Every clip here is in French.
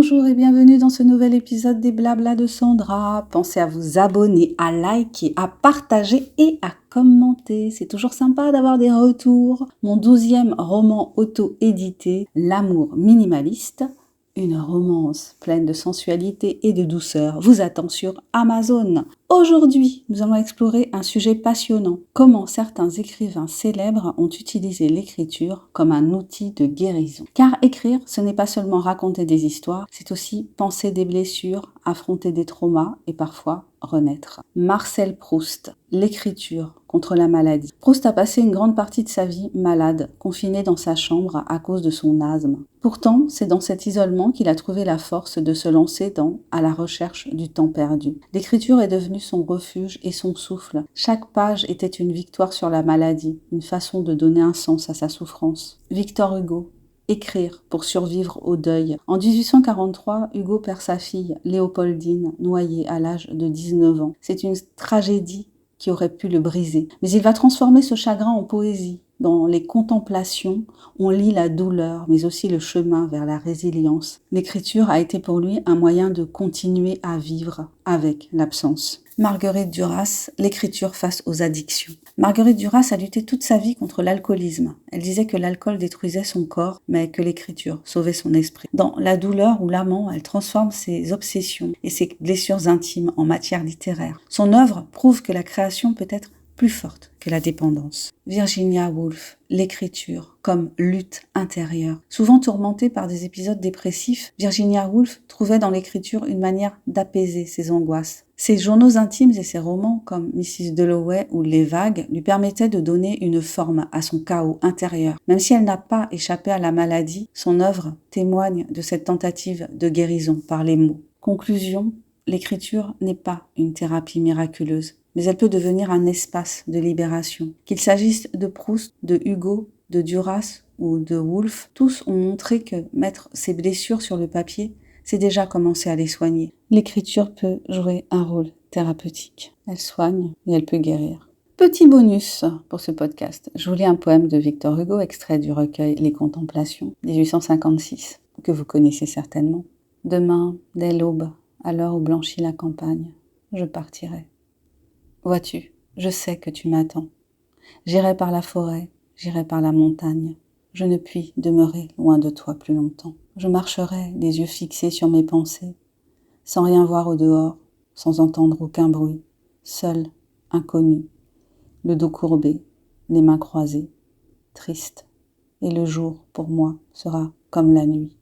Bonjour et bienvenue dans ce nouvel épisode des Blabla de Sandra. Pensez à vous abonner, à liker, à partager et à commenter. C'est toujours sympa d'avoir des retours. Mon 12e roman auto-édité, L'amour minimaliste, une romance pleine de sensualité et de douceur, vous attend sur Amazon. Aujourd'hui, nous allons explorer un sujet passionnant. Comment certains écrivains célèbres ont utilisé l'écriture comme un outil de guérison. Car écrire, ce n'est pas seulement raconter des histoires, c'est aussi penser des blessures, affronter des traumas et parfois renaître. Marcel Proust, l'écriture contre la maladie. Proust a passé une grande partie de sa vie malade, confiné dans sa chambre à cause de son asthme. Pourtant, c'est dans cet isolement qu'il a trouvé la force de se lancer à la recherche du temps perdu. L'écriture est devenue son refuge et son souffle. Chaque page était une victoire sur la maladie, une façon de donner un sens à sa souffrance. Victor Hugo. Écrire pour survivre au deuil. En 1843, Hugo perd sa fille, Léopoldine, noyée à l'âge de 19 ans. C'est une tragédie qui aurait pu le briser. Mais il va transformer ce chagrin en poésie. Dans les contemplations, on lit la douleur, mais aussi le chemin vers la résilience. L'écriture a été pour lui un moyen de continuer à vivre avec l'absence. Marguerite Duras, l'écriture face aux addictions. Marguerite Duras a lutté toute sa vie contre l'alcoolisme. Elle disait que l'alcool détruisait son corps, mais que l'écriture sauvait son esprit. Dans La douleur ou l'amant, elle transforme ses obsessions et ses blessures intimes en matière littéraire. Son œuvre prouve que la création peut être plus forte que la dépendance. Virginia Woolf, l'écriture comme lutte intérieure. Souvent tourmentée par des épisodes dépressifs, Virginia Woolf trouvait dans l'écriture une manière d'apaiser ses angoisses. Ses journaux intimes et ses romans, comme Mrs. Dalloway ou Les Vagues, lui permettaient de donner une forme à son chaos intérieur. Même si elle n'a pas échappé à la maladie, son œuvre témoigne de cette tentative de guérison par les mots. Conclusion, l'écriture n'est pas une thérapie miraculeuse, mais elle peut devenir un espace de libération. Qu'il s'agisse de Proust, de Hugo, de Duras ou de Woolf, tous ont montré que mettre ses blessures sur le papier, c'est déjà commencer à les soigner. L'écriture peut jouer un rôle thérapeutique. Elle soigne et elle peut guérir. Petit bonus pour ce podcast. Je vous lis un poème de Victor Hugo, extrait du recueil Les Contemplations, 1856, que vous connaissez certainement. Demain, dès l'aube, à l'heure où blanchit la campagne, je partirai. Vois-tu, je sais que tu m'attends. J'irai par la forêt, j'irai par la montagne. Je ne puis demeurer loin de toi plus longtemps. Je marcherai, les yeux fixés sur mes pensées, sans rien voir au dehors, sans entendre aucun bruit, seul, inconnu, le dos courbé, les mains croisées, triste. Et le jour, pour moi, sera comme la nuit.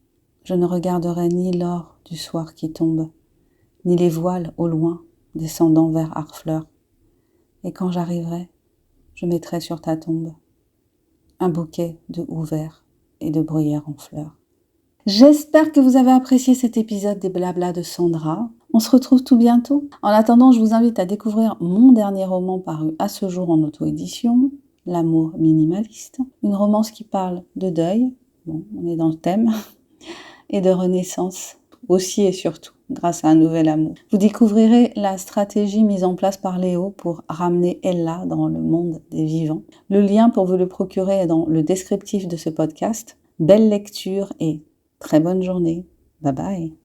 Je ne regarderai ni l'or du soir qui tombe, ni les voiles au loin descendant vers Harfleur. Et quand j'arriverai, je mettrai sur ta tombe un bouquet de houx verts et de bruyères en fleurs. J'espère que vous avez apprécié cet épisode des Blabla de Sandra. On se retrouve tout bientôt. En attendant, je vous invite à découvrir mon dernier roman paru à ce jour en auto-édition, L'amour minimaliste. Une romance qui parle de deuil, bon, on est dans le thème, et de renaissance, aussi et surtout, grâce à un nouvel amour. Vous découvrirez la stratégie mise en place par Léo pour ramener Ella dans le monde des vivants. Le lien pour vous le procurer est dans le descriptif de ce podcast. Belle lecture et très bonne journée. Bye bye.